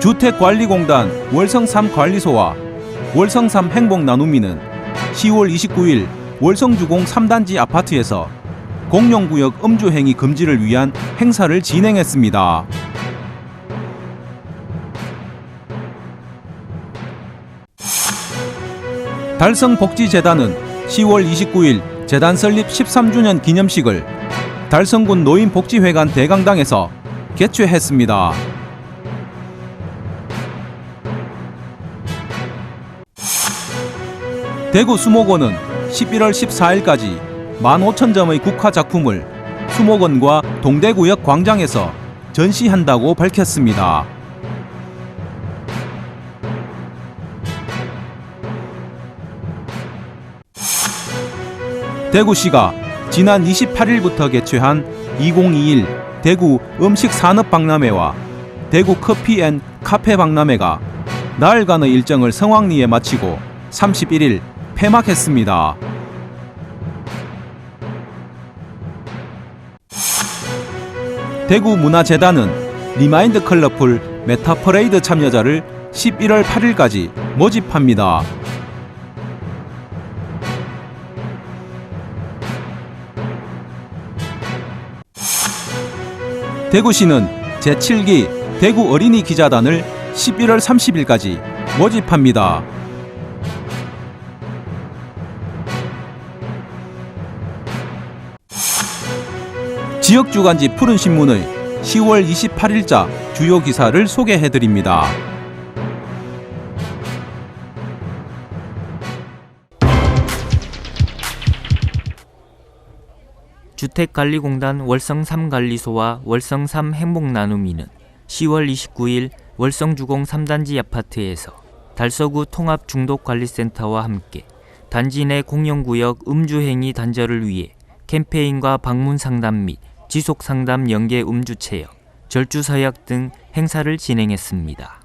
주택관리공단 월성3 관리소와 월성3 행복나눔이는 10월 29일 월성주공 3단지 아파트에서 공용구역 음주행위 금지를 위한 행사를 진행했습니다. 달성복지재단은 10월 29일 재단 설립 13주년 기념식을 달성군 노인복지회관 대강당에서 개최했습니다. 대구 수목원은 11월 14일까지 15,000점의 국화작품을 수목원과 동대구역 광장에서 전시한다고 밝혔습니다. 대구시가 지난 28일부터 개최한 2021 대구 음식산업박람회와 대구 커피앤카페박람회가 나흘간의 일정을 성황리에 마치고 31일 폐막했습니다. 대구문화재단은 리마인드 컬러풀 메타퍼레이드 참여자를 11월 8일까지 모집합니다. 대구시는 제7기 대구 어린이 기자단을 11월 30일까지 모집합니다. 지역주간지 푸른신문의 10월 28일자 주요 기사를 소개해드립니다. 주택관리공단 월성3 관리소와 월성3 행복나눔이는 10월 29일 월성주공 3단지 아파트에서 달서구 통합중독관리센터와 함께 단지 내 공용구역 음주행위 단절을 위해 캠페인과 방문상담 및 지속상담 연계 음주체역, 절주서약 등 행사를 진행했습니다.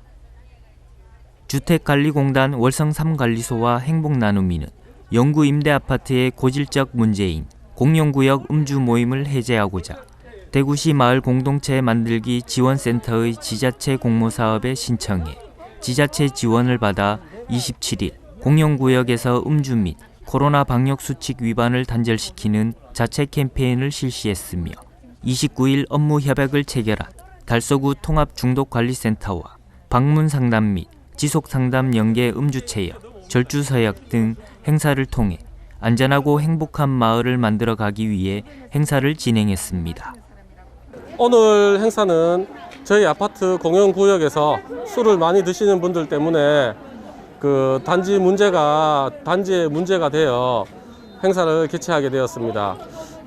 주택관리공단 월성3 관리소와 행복나눔이는 영구 임대아파트의 고질적 문제인 공용구역 음주 모임을 해제하고자 대구시 마을 공동체 만들기 지원센터의 지자체 공모사업에 신청해 지자체 지원을 받아 27일 공용구역에서 음주 및 코로나 방역수칙 위반을 단절시키는 자체 캠페인을 실시했으며 29일 업무 협약을 체결한 달서구 통합중독관리센터와 방문상담 및 지속상담 연계 음주체역, 절주서약 등 행사를 통해 안전하고 행복한 마을을 만들어가기 위해 행사를 진행했습니다. 오늘 행사는 저희 아파트 공용구역에서 술을 많이 드시는 분들 때문에 단지의 문제가 되어 행사를 개최하게 되었습니다.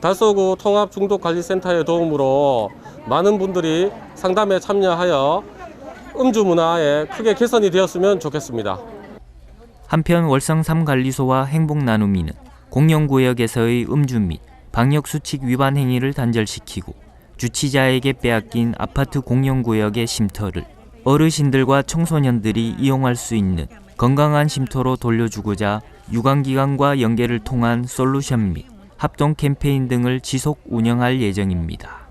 달서구 통합중독관리센터의 도움으로 많은 분들이 상담에 참여하여 음주 문화에 크게 개선이 되었으면 좋겠습니다. 한편 월성3 관리소와 행복나눔이는 공용구역에서의 음주 및 방역수칙 위반 행위를 단절시키고 주치자에게 빼앗긴 아파트 공용구역의 쉼터를 어르신들과 청소년들이 이용할 수 있는 건강한 쉼터로 돌려주고자 유관기관과 연계를 통한 솔루션 및 합동 캠페인 등을 지속 운영할 예정입니다.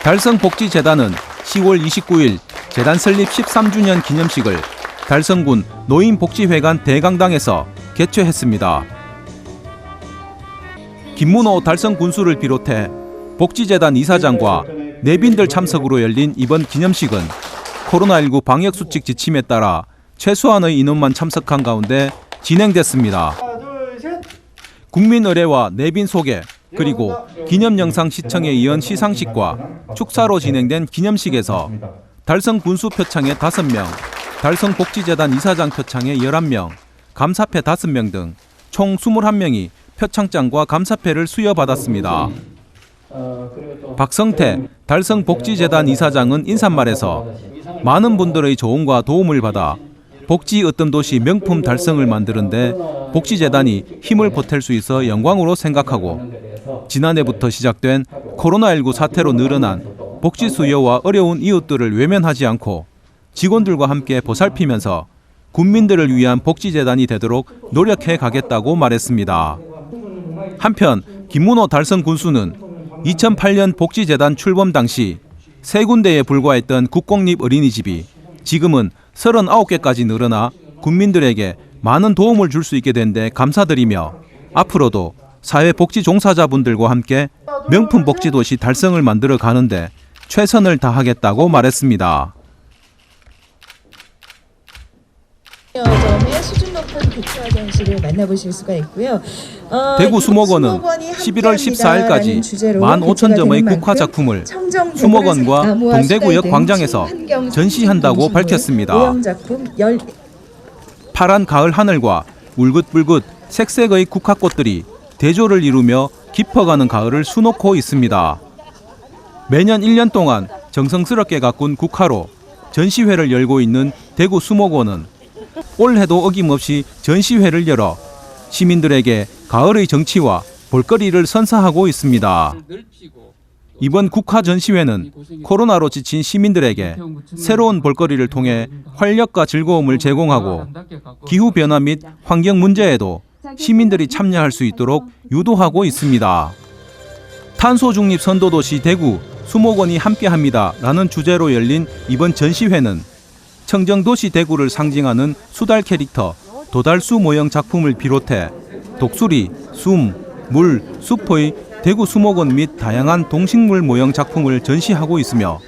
달성복지재단은 10월 29일 재단 설립 13주년 기념식을 달성군 노인복지회관 대강당에서 개최했습니다. 김문호 달성군수를 비롯해 복지재단 이사장과 내빈들 참석으로 열린 이번 기념식은 코로나19 방역수칙 지침에 따라 최소한의 인원만 참석한 가운데 진행됐습니다. 국민 의례와 내빈 소개, 그리고 기념영상 시청에 이은 시상식과 축사로 진행된 기념식에서 달성군수 표창에 5명, 달성복지재단 이사장 표창에 11명, 감사패 5명 등 총 21명이 표창장과 감사패를 수여받았습니다. 박성태 달성복지재단 이사장은 인사말에서 많은 분들의 조언과 도움을 받아 복지 으뜸도시 명품 달성을 만드는데 복지재단이 힘을 보탤 수 있어 영광으로 생각하고 지난해부터 시작된 코로나19 사태로 늘어난 복지 수요와 어려운 이웃들을 외면하지 않고 직원들과 함께 보살피면서 국민들을 위한 복지재단이 되도록 노력해 가겠다고 말했습니다. 한편 김문호 달성 군수는 2008년 복지재단 출범 당시 3군데에 불과했던 국공립 어린이집이 지금은 39개까지 늘어나 국민들에게 많은 도움을 줄 수 있게 된 데 감사드리며 앞으로도 사회복지 종사자분들과 함께 명품 복지도시 달성을 만들어 가는데 최선을 다하겠다고 말했습니다. 점의 수준 높은 국회 화장실을 만나보실 수가 있고요. 대구 수목원은 11월 14일까지 15,000점의 국화 작품을 수목원과 동대구역 광장에서 전시한다고 밝혔습니다. 파란 가을 하늘과 울긋불긋 색색의 국화꽃들이 대조를 이루며 깊어가는 가을을 수놓고 있습니다. 매년 1년 동안 정성스럽게 가꾼 국화로 전시회를 열고 있는 대구 수목원은 올해도 어김없이 전시회를 열어 시민들에게 가을의 정취와 볼거리를 선사하고 있습니다. 이번 국화 전시회는 코로나로 지친 시민들에게 새로운 볼거리를 통해 활력과 즐거움을 제공하고 기후변화 및 환경 문제에도 시민들이 참여할 수 있도록 유도하고 있습니다. 탄소 중립 선도도시 대구 수목원이 함께합니다 라는 주제로 열린 이번 전시회는 청정도시 대구를 상징하는 수달 캐릭터 도달수 모형 작품을 비롯해 독수리, 숨, 물, 숲의 대구 수목원 및 다양한 동식물 모형 작품을 전시하고 있으며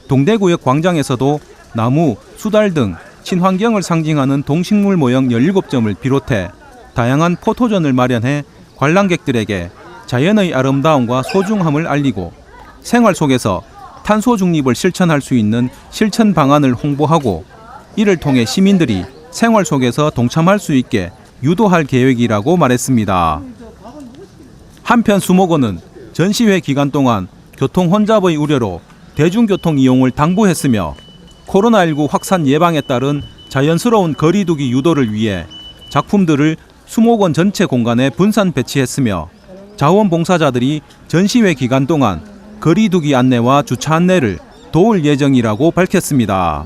동대구역 광장에서도 나무, 수달 등 친환경을 상징하는 동식물 모형 17점을 비롯해 다양한 포토존을 마련해 관람객들에게 자연의 아름다움과 소중함을 알리고 생활 속에서 탄소 중립을 실천할 수 있는 실천 방안을 홍보하고 이를 통해 시민들이 생활 속에서 동참할 수 있게 유도할 계획이라고 말했습니다. 한편 수목원은 전시회 기간 동안 교통 혼잡의 우려로 대중교통 이용을 당부했으며 코로나19 확산 예방에 따른 자연스러운 거리두기 유도를 위해 작품들을 수목원 전체 공간에 분산 배치했으며 자원봉사자들이 전시회 기간 동안 거리두기 안내와 주차 안내를 도울 예정이라고 밝혔습니다.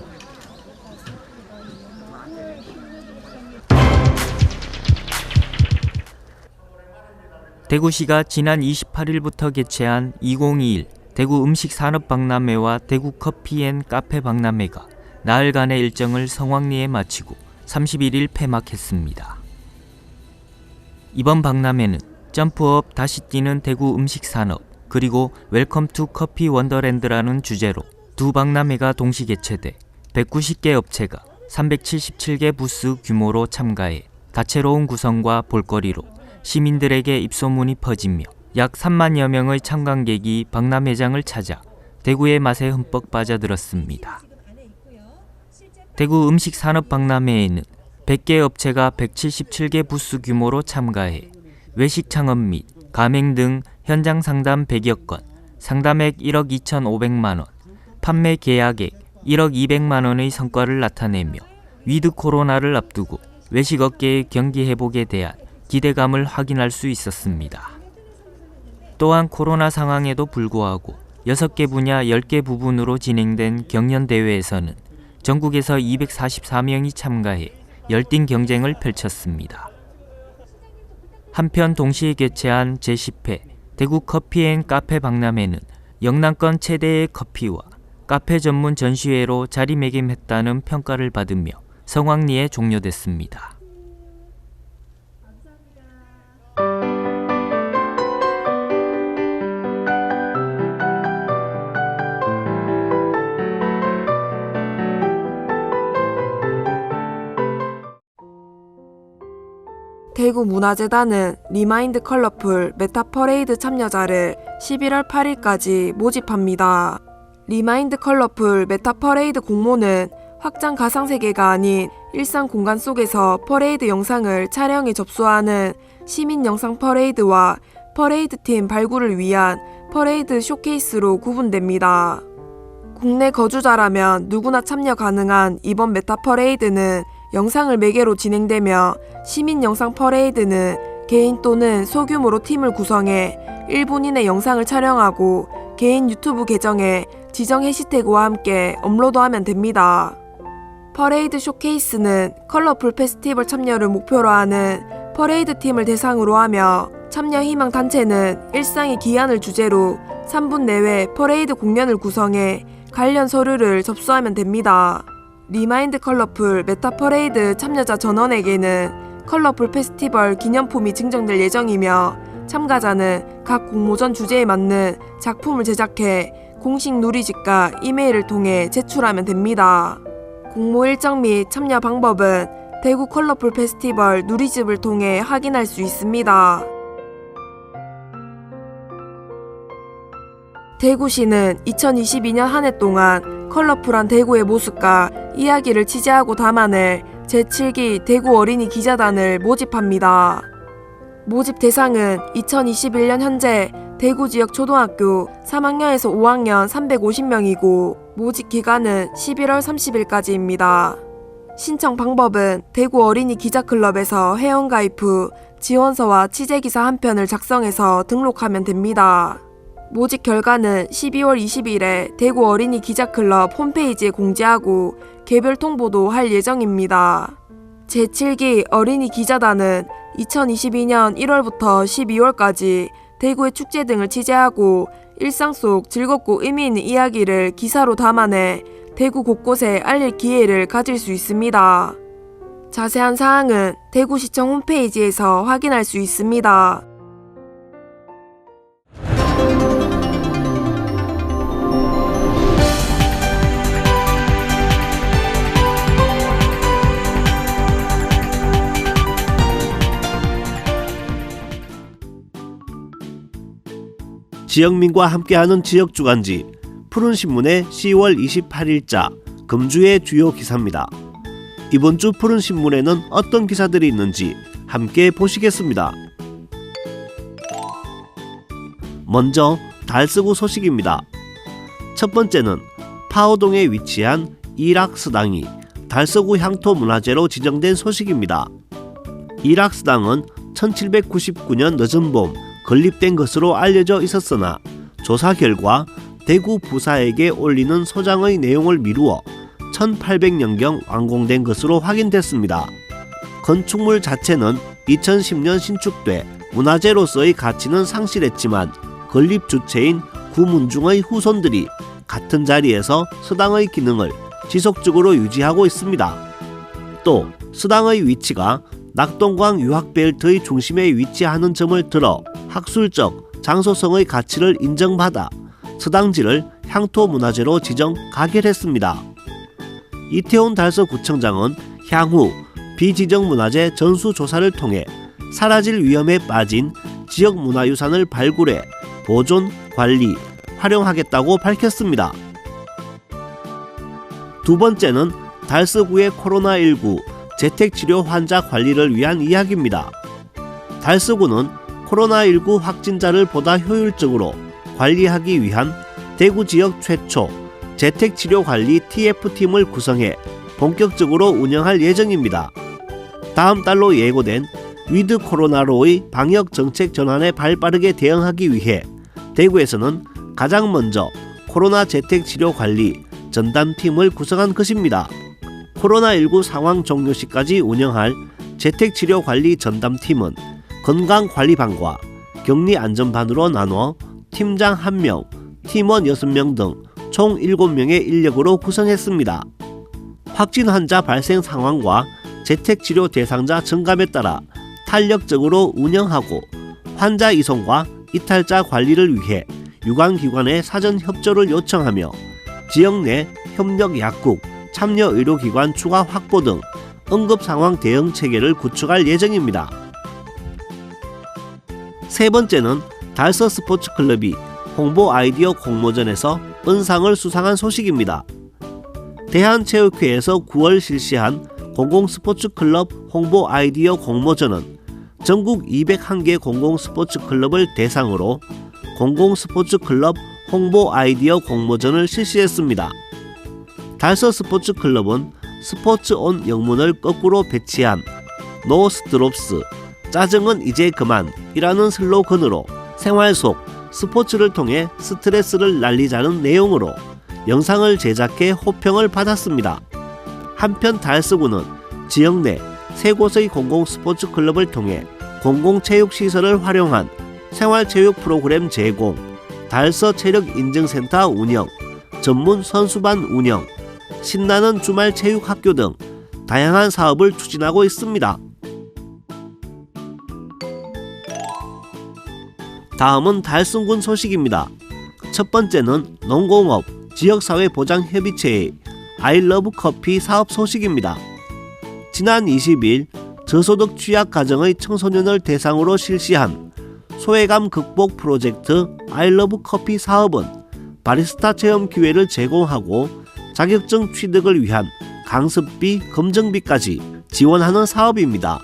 대구시가 지난 28일부터 개최한 2021 대구 음식산업박람회와 대구 커피앤카페박람회가 나흘간의 일정을 성황리에 마치고 31일 폐막했습니다. 이번 박람회는 점프업 다시 뛰는 대구 음식산업 그리고 웰컴 투 커피 원더랜드라는 주제로 두 박람회가 동시 개최돼 190개 업체가 377개 부스 규모로 참가해 다채로운 구성과 볼거리로 시민들에게 입소문이 퍼지며 약 3만여 명의 참관객이 박람회장을 찾아 대구의 맛에 흠뻑 빠져들었습니다. 대구 음식산업박람회에는 100개 업체가 177개 부스 규모로 참가해 외식 창업 및 가맹 등 현장 상담 100여 건, 상담액 1억 2,500만 원, 판매 계약액 1억 200만 원의 성과를 나타내며 위드 코로나를 앞두고 외식업계의 경기 회복에 대한 기대감을 확인할 수 있었습니다. 또한 코로나 상황에도 불구하고 6개 분야 10개 부분으로 진행된 경연대회에서는 전국에서 244명이 참가해 열띤 경쟁을 펼쳤습니다. 한편 동시에 개최한 제10회 대구 커피앤카페 박람회는 영남권 최대의 커피와 카페 전문 전시회로 자리매김했다는 평가를 받으며 성황리에 종료됐습니다. 대구문화재단은 리마인드 컬러풀 메타퍼레이드 참여자를 11월 8일까지 모집합니다. 리마인드 컬러풀 메타퍼레이드 공모는 확장 가상세계가 아닌 일상 공간 속에서 퍼레이드 영상을 촬영해 접수하는 시민 영상 퍼레이드와 퍼레이드팀 발굴을 위한 퍼레이드 쇼케이스로 구분됩니다. 국내 거주자라면 누구나 참여 가능한 이번 메타퍼레이드는 영상을 매개로 진행되며 시민 영상 퍼레이드는 개인 또는 소규모로 팀을 구성해 1분 이내 영상을 촬영하고 개인 유튜브 계정에 지정 해시태그와 함께 업로드하면 됩니다. 퍼레이드 쇼케이스는 컬러풀 페스티벌 참여를 목표로 하는 퍼레이드 팀을 대상으로 하며 참여 희망 단체는 일상의 기한을 주제로 3분 내외 퍼레이드 공연을 구성해 관련 서류를 접수하면 됩니다. 리마인드 컬러풀 메타 퍼레이드 참여자 전원에게는 컬러풀 페스티벌 기념품이 증정될 예정이며 참가자는 각 공모전 주제에 맞는 작품을 제작해 공식 누리집과 이메일을 통해 제출하면 됩니다. 공모 일정 및 참여 방법은 대구 컬러풀 페스티벌 누리집을 통해 확인할 수 있습니다. 대구시는 2022년 한 해 동안 컬러풀한 대구의 모습과 이야기를 취재하고 담아낼 제7기 대구 어린이 기자단을 모집합니다. 모집 대상은 2021년 현재 대구 지역 초등학교 3학년에서 5학년 350명이고 모집 기간은 11월 30일까지입니다. 신청 방법은 대구 어린이 기자클럽에서 회원가입 후 지원서와 취재기사 한 편을 작성해서 등록하면 됩니다. 모집 결과는 12월 20일에 대구 어린이 기자클럽 홈페이지에 공지하고 개별 통보도 할 예정입니다. 제7기 어린이 기자단은 2022년 1월부터 12월까지 대구의 축제 등을 취재하고 일상 속 즐겁고 의미 있는 이야기를 기사로 담아내 대구 곳곳에 알릴 기회를 가질 수 있습니다. 자세한 사항은 대구시청 홈페이지에서 확인할 수 있습니다. 지역민과 함께하는 지역주간지 푸른신문의 10월 28일자 금주의 주요 기사입니다. 이번 주 푸른신문에는 어떤 기사들이 있는지 함께 보시겠습니다. 먼저 달서구 소식입니다. 첫 번째는 파호동에 위치한 이락스당이 달서구 향토 문화재로 지정된 소식입니다. 이락스당은 1799년 늦은 봄 건립된 것으로 알려져 있었으나 조사 결과 대구 부사에게 올리는 소장의 내용을 미루어 1800년경 완공된 것으로 확인됐습니다. 건축물 자체는 2010년 신축돼 문화재로서의 가치는 상실했지만 건립 주체인 구문중의 후손들이 같은 자리에서 서당의 기능을 지속적으로 유지하고 있습니다. 또 서당의 위치가 낙동강 유학벨트의 중심에 위치하는 점을 들어 학술적, 장소성의 가치를 인정받아 서당지를 향토문화재로 지정 가결했습니다. 이태원 달서구청장은 향후 비지정문화재 전수조사를 통해 사라질 위험에 빠진 지역문화유산을 발굴해 보존, 관리, 활용하겠다고 밝혔습니다. 두 번째는 달서구의 코로나19 재택치료 환자 관리를 위한 이야기입니다. 달서구는 코로나19 확진자를 보다 효율적으로 관리하기 위한 대구 지역 최초 재택치료관리 TF팀을 구성해 본격적으로 운영할 예정입니다. 다음 달로 예고된 위드 코로나로의 방역 정책 전환에 발빠르게 대응하기 위해 대구에서는 가장 먼저 코로나 재택치료관리 전담팀을 구성한 것입니다. 코로나19 상황 종료 시까지 운영할 재택치료관리 전담팀은 건강관리반과 격리안전반으로 나눠 팀장 1명, 팀원 6명 등 총 7명의 인력으로 구성했습니다. 확진 환자 발생 상황과 재택치료 대상자 증감에 따라 탄력적으로 운영하고 환자 이송과 이탈자 관리를 위해 유관기관의 사전 협조를 요청하며 지역 내 협력 약국, 참여 의료기관 추가 확보 등 응급상황 대응 체계를 구축할 예정입니다. 세 번째는 달서 스포츠클럽이 홍보 아이디어 공모전에서 은상을 수상한 소식입니다. 대한체육회에서 9월 실시한 공공스포츠클럽 홍보 아이디어 공모전은 전국 201개 공공스포츠클럽을 대상으로 공공스포츠클럽 홍보 아이디어 공모전을 실시했습니다. 달서 스포츠클럽은 스포츠 온 영문을 거꾸로 배치한 노 스트롭스, 짜증은 이제 그만이라는 슬로건으로 생활 속 스포츠를 통해 스트레스를 날리자는 내용으로 영상을 제작해 호평을 받았습니다. 한편 달서구는 지역 내 3곳의 공공 스포츠 클럽을 통해 공공체육시설을 활용한 생활체육 프로그램 제공, 달서 체력인증센터 운영, 전문 선수반 운영, 신나는 주말 체육학교 등 다양한 사업을 추진하고 있습니다. 다음은 달성군 소식입니다. 첫 번째는 농공업 지역사회보장협의체의 아이러브커피 사업 소식입니다. 지난 20일 저소득 취약가정의 청소년을 대상으로 실시한 소외감 극복 프로젝트 아이러브커피 사업은 바리스타 체험 기회를 제공하고 자격증 취득을 위한 강습비, 검정비까지 지원하는 사업입니다.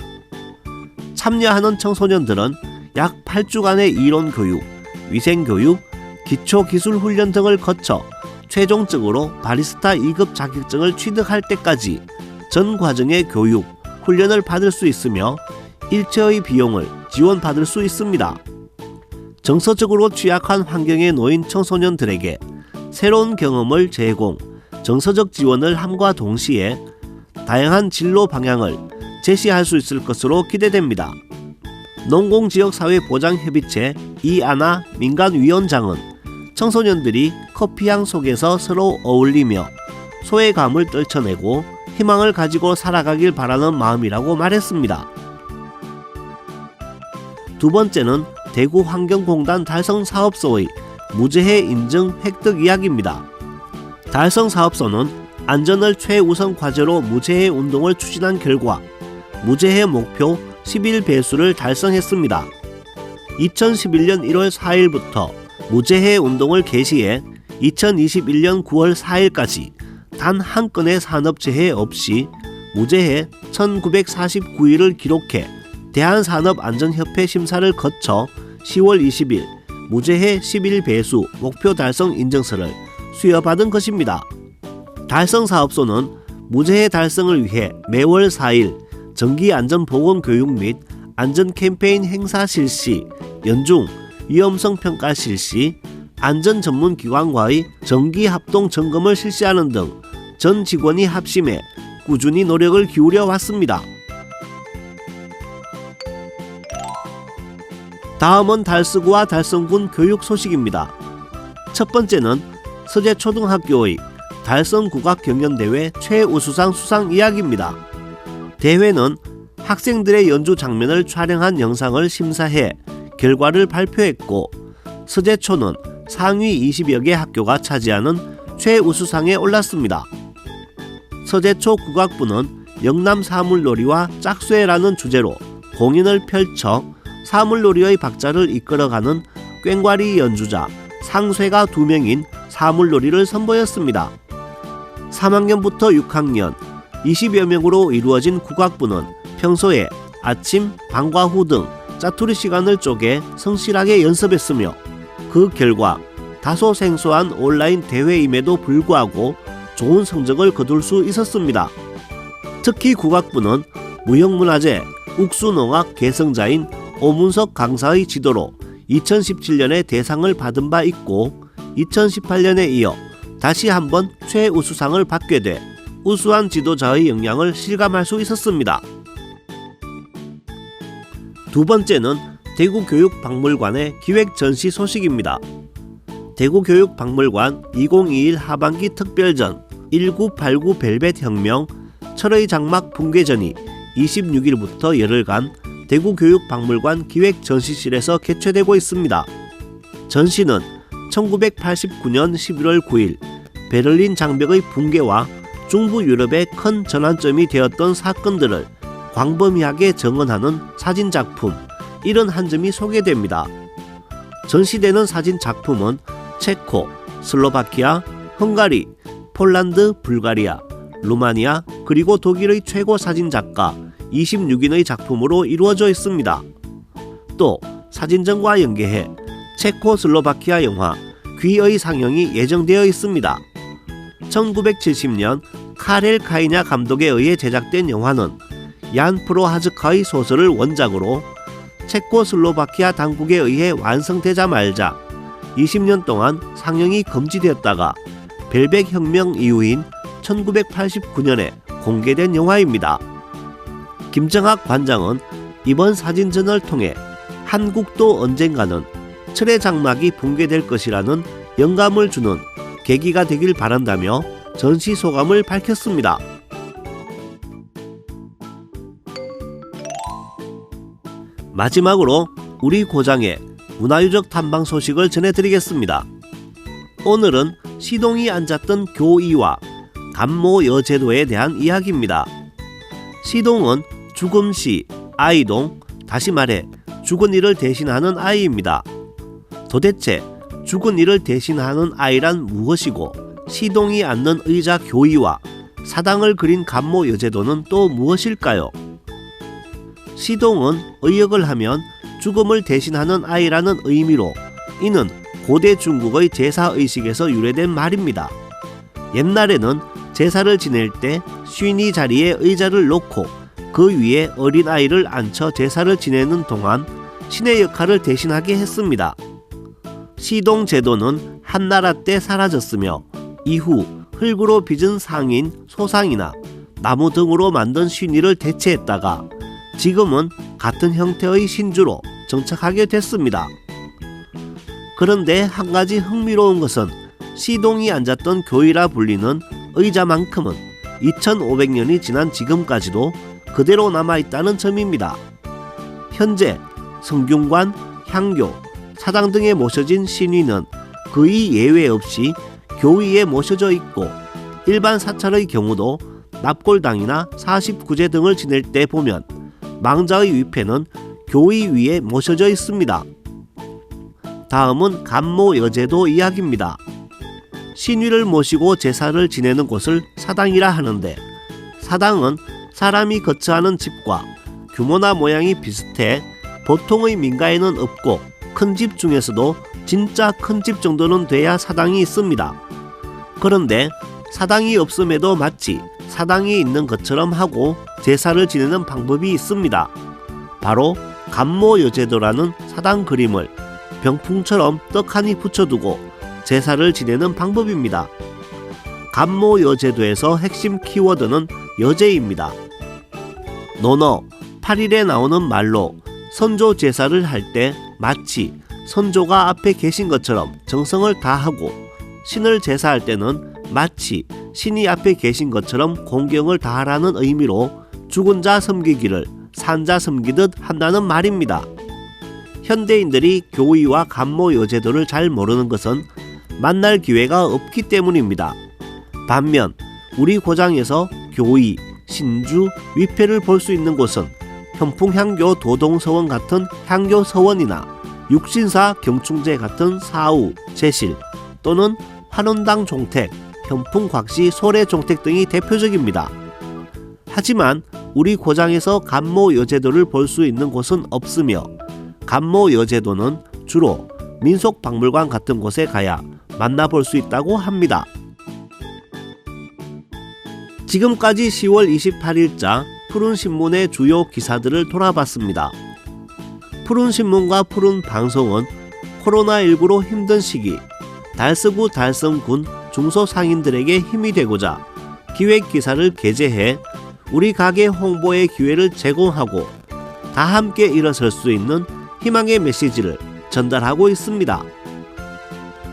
참여하는 청소년들은 약 8주간의 이론교육, 위생교육, 기초기술훈련 등을 거쳐 최종적으로 바리스타 2급 자격증을 취득할 때까지 전 과정의 교육, 훈련을 받을 수 있으며 일체의 비용을 지원받을 수 있습니다. 정서적으로 취약한 환경에 놓인 청소년들에게 새로운 경험을 제공, 정서적 지원을 함과 동시에 다양한 진로 방향을 제시할 수 있을 것으로 기대됩니다. 농공지역사회보장협의체 이아나 민간위원장은 청소년들이 커피향 속에서 서로 어울리며 소외감을 떨쳐내고 희망을 가지고 살아가길 바라는 마음이라고 말했습니다. 두 번째는 대구환경공단 달성사업소의 무재해 인증 획득 이야기입니다. 달성사업소는 안전을 최우선 과제로 무재해 운동을 추진한 결과 무재해 목표 11배수를 달성했습니다. 2011년 1월 4일부터 무재해 운동을 개시해 2021년 9월 4일까지 단 한 건의 산업재해 없이 무재해 1949일을 기록해 대한산업안전협회 심사를 거쳐 10월 20일 무재해 11배수 목표 달성 인증서를 수여받은 것입니다. 달성사업소는 무재해 달성을 위해 매월 4일 정기안전보건교육 및 안전캠페인 행사 실시, 연중 위험성 평가 실시, 안전전문기관과의 정기합동 점검을 실시하는 등 전 직원이 합심해 꾸준히 노력을 기울여 왔습니다. 다음은 달서구와 달성군 교육 소식입니다. 첫 번째는 서재초등학교의 달성국악경연대회 최우수상 수상 이야기입니다. 대회는 학생들의 연주 장면을 촬영한 영상을 심사해 결과를 발표했고 서재초는 상위 20여 개 학교가 차지하는 최우수상에 올랐습니다. 서재초 국악부는 영남 사물놀이와 짝쇠라는 주제로 공연을 펼쳐 사물놀이의 박자를 이끌어가는 꽹과리 연주자 상쇠가 2명인 사물놀이를 선보였습니다. 3학년부터 6학년 20여 명으로 이루어진 국악부는 평소에 아침, 방과 후 등 짜투리 시간을 쪼개 성실하게 연습했으며 그 결과 다소 생소한 온라인 대회임에도 불구하고 좋은 성적을 거둘 수 있었습니다. 특히 국악부는 무형문화재 욱수농악 개성자인 오문석 강사의 지도로 2017년에 대상을 받은 바 있고 2018년에 이어 다시 한번 최우수상을 받게 돼 우수한 지도자의 역량을 실감할 수 있었습니다. 두 번째는 대구교육박물관의 기획전시 소식입니다. 대구교육박물관 2021 하반기 특별전 1989 벨벳 혁명 철의 장막 붕괴전이 26일부터 열흘간 대구교육박물관 기획전시실에서 개최되고 있습니다. 전시는 1989년 11월 9일 베를린 장벽의 붕괴와 중부 유럽의 큰 전환점이 되었던 사건들을 광범위하게 정언하는 사진작품 71점이 소개됩니다. 전시되는 사진작품은 체코, 슬로바키아, 헝가리, 폴란드, 불가리아, 루마니아 그리고 독일의 최고 사진작가 26인의 작품으로 이루어져 있습니다. 또 사진전과 연계해 체코슬로바키아 영화 귀의 상영이 예정되어 있습니다. 1970년 카렐 카이냐 감독에 의해 제작된 영화는 얀 프로하즈카의 소설을 원작으로 체코슬로바키아 당국에 의해 완성되자 말자 20년 동안 상영이 금지되었다가 벨벳 혁명 이후인 1989년에 공개된 영화입니다. 김정학 관장은 이번 사진전을 통해 한국도 언젠가는 철의 장막이 붕괴될 것이라는 영감을 주는 계기가 되길 바란다며 전시 소감을 밝혔습니다. 마지막으로 우리 고장의 문화유적 탐방 소식을 전해드리겠습니다. 오늘은 시동이 앉았던 교이와 감모 여제도에 대한 이야기입니다. 시동은 죽은 시, 아이동, 다시 말해 죽은 이를 대신하는 아이입니다. 도대체 죽은 이를 대신하는 아이란 무엇이고 시동이 앉는 의자 교이와 사당을 그린 감모 여제도는 또 무엇일까요? 시동은 의역을 하면 죽음을 대신하는 아이라는 의미로 이는 고대 중국의 제사의식에서 유래된 말입니다. 옛날에는 제사를 지낼 때 쉰이 자리에 의자를 놓고 그 위에 어린아이를 앉혀 제사를 지내는 동안 신의 역할을 대신하게 했습니다. 시동 제도는 한나라 때 사라졌으며 이후 흙으로 빚은 상인, 소상이나 나무 등으로 만든 쉰이를 대체했다가 지금은 같은 형태의 신주로 정착하게 됐습니다. 그런데 한 가지 흥미로운 것은 시동이 앉았던 교이라 불리는 의자만큼은 2500년이 지난 지금까지도 그대로 남아있다는 점입니다. 현재 성균관, 향교, 사당 등에 모셔진 신위는 거의 예외 없이 교위에 모셔져 있고 일반 사찰의 경우도 납골당이나 49제 등을 지낼 때 보면 망자의 위패는 교위 위에 모셔져 있습니다. 다음은 감모 여제도 이야기입니다. 신위를 모시고 제사를 지내는 곳을 사당이라 하는데 사당은 사람이 거처하는 집과 규모나 모양이 비슷해 보통의 민가에는 없고 큰 집 중에서도 진짜 큰 집 정도는 돼야 사당이 있습니다. 그런데 사당이 없음에도 마치 사당이 있는 것처럼 하고 제사를 지내는 방법이 있습니다. 바로 감모 여제도라는 사당 그림을 병풍처럼 떡하니 붙여두고 제사를 지내는 방법입니다. 감모 여제도에서 핵심 키워드는 여제입니다. 논어 8일에 나오는 말로 선조 제사를 할 때 마치 선조가 앞에 계신 것처럼 정성을 다하고 신을 제사할 때는 마치 신이 앞에 계신 것처럼 공경을 다하라는 의미로 죽은 자 섬기기를 산 자 섬기듯 한다는 말입니다. 현대인들이 교위와 감모 여제도를 잘 모르는 것은 만날 기회가 없기 때문입니다. 반면 우리 고장에서 교위, 신주, 위패를 볼 수 있는 곳은 현풍향교 도동서원 같은 향교서원이나 육신사 경충제 같은 사우, 제실 또는 환원당 종택, 현풍곽시 소래종택 등이 대표적입니다. 하지만 우리 고장에서 감모 여제도를 볼 수 있는 곳은 없으며 감모 여제도는 주로 민속박물관 같은 곳에 가야 만나볼 수 있다고 합니다. 지금까지 10월 28일자 푸른신문의 주요 기사들을 돌아봤습니다. 푸른신문과 푸른방송은 코로나19로 힘든 시기 달서구 달성군 중소상인들에게 힘이 되고자 기획기사를 게재해 우리 가게 홍보의 기회를 제공하고 다 함께 일어설 수 있는 희망의 메시지를 전달하고 있습니다.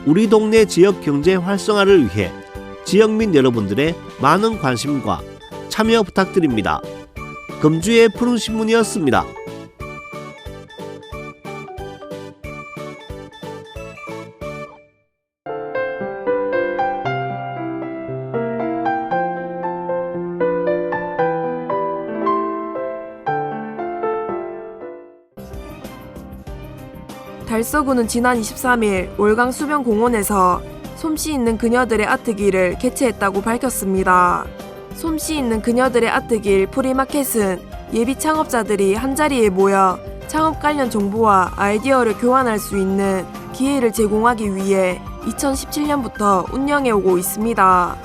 우리 동네 지역 경제 활성화를 위해 지역민 여러분들의 많은 관심과 참여 부탁드립니다. 금주의 푸른신문이었습니다. 달서구는 지난 23일 월강 수변공원에서 솜씨 있는 그녀들의 아트길을 개최했다고 밝혔습니다. 솜씨 있는 그녀들의 아트길 프리마켓은 예비 창업자들이 한자리에 모여 창업 관련 정보와 아이디어를 교환할 수 있는 기회를 제공하기 위해 2017년부터 운영해오고 있습니다.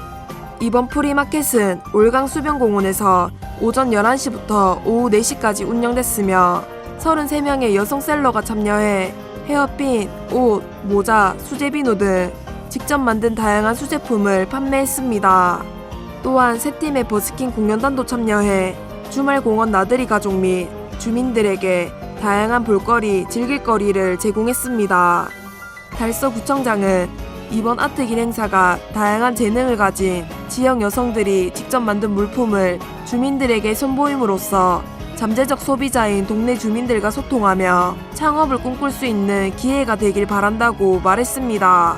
이번 프리마켓은 올강 수변공원에서 오전 11시부터 오후 4시까지 운영됐으며 33명의 여성 셀러가 참여해 헤어핀, 옷, 모자, 수제비누 등 직접 만든 다양한 수제품을 판매했습니다. 또한 세 팀의 버스킹 공연단도 참여해 주말 공원 나들이 가족 및 주민들에게 다양한 볼거리, 즐길거리를 제공했습니다. 달서구청장은 이번 아트길 행사가 다양한 재능을 가진 지역 여성들이 직접 만든 물품을 주민들에게 선보임으로써 잠재적 소비자인 동네 주민들과 소통하며 창업을 꿈꿀 수 있는 기회가 되길 바란다고 말했습니다.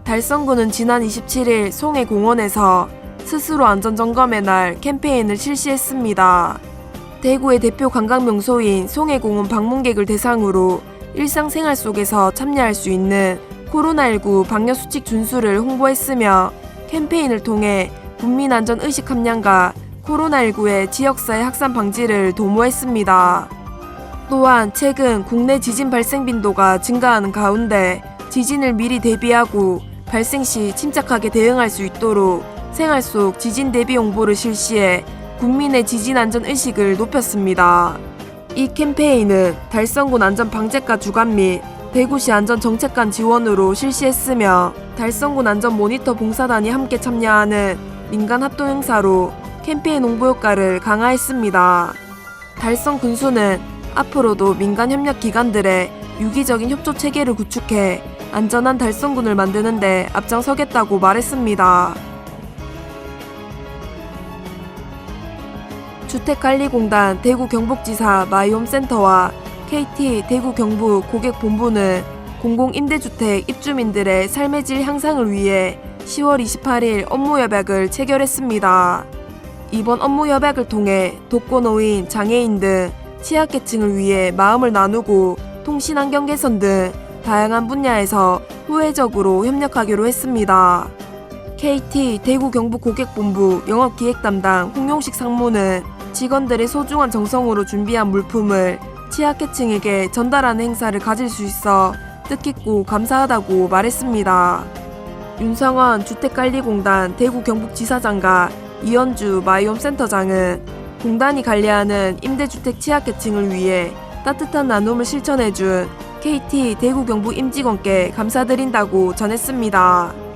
달성구는 지난 27일 송해공원에서 스스로 안전점검의 날 캠페인을 실시했습니다. 대구의 대표 관광명소인 송해공원 방문객을 대상으로 일상생활 속에서 참여할 수 있는 코로나19 방역수칙 준수를 홍보했으며 캠페인을 통해 국민안전의식 함량과 코로나19의 지역사회 확산 방지를 도모했습니다. 또한 최근 국내 지진 발생 빈도가 증가하는 가운데 지진을 미리 대비하고 발생 시 침착하게 대응할 수 있도록 생활 속 지진 대비 홍보를 실시해 국민의 지진 안전 의식을 높였습니다. 이 캠페인은 달성군 안전방재과 주관 및 대구시 안전정책관 지원으로 실시했으며 달성군 안전모니터 봉사단이 함께 참여하는 민간 합동 행사로 캠페인 홍보 효과를 강화했습니다. 달성 군수는 앞으로도 민간 협력 기관들의 유기적인 협조 체계를 구축해 안전한 달성군을 만드는 데 앞장서겠다고 말했습니다. 주택관리공단 대구 경북지사 마이홈센터와 KT 대구 경북 고객본부는 공공임대주택 입주민들의 삶의 질 향상을 위해 10월 28일 업무협약을 체결했습니다. 이번 업무협약을 통해 독거노인, 장애인 등 취약계층을 위해 마음을 나누고 통신환경 개선 등 다양한 분야에서 후회적으로 협력하기로 했습니다. KT 대구 경북 고객본부 영업기획 담당 홍용식 상무는 직원들의 소중한 정성으로 준비한 물품을 취약계층에게 전달하는 행사를 가질 수 있어 뜻깊고 감사하다고 말했습니다. 윤성원 주택관리공단 대구 경북지사장과 이현주 마이홈센터장은 공단이 관리하는 임대주택 취약계층을 위해 따뜻한 나눔을 실천해준 KT 대구 경북 임직원께 감사드린다고 전했습니다.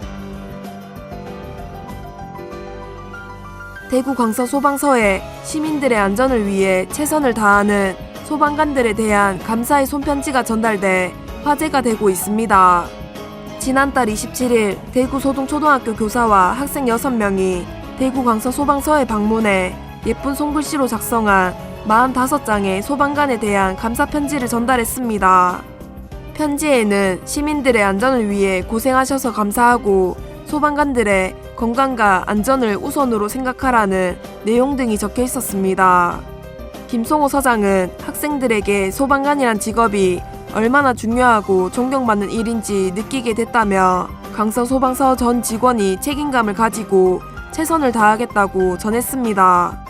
대구 광서 소방서에 시민들의 안전을 위해 최선을 다하는 소방관들에 대한 감사의 손편지가 전달돼 화제가 되고 있습니다. 지난달 27일 대구 소동초등학교 교사와 학생 6명이 대구 광서 소방서에 방문해 예쁜 손글씨로 작성한 45장의 소방관에 대한 감사 편지를 전달했습니다. 편지에는 시민들의 안전을 위해 고생하셔서 감사하고 소방관들의 건강과 안전을 우선으로 생각하라는 내용 등이 적혀 있었습니다. 김성호 서장은 학생들에게 소방관이란 직업이 얼마나 중요하고 존경받는 일인지 느끼게 됐다며 광서소방서 전 직원이 책임감을 가지고 최선을 다하겠다고 전했습니다.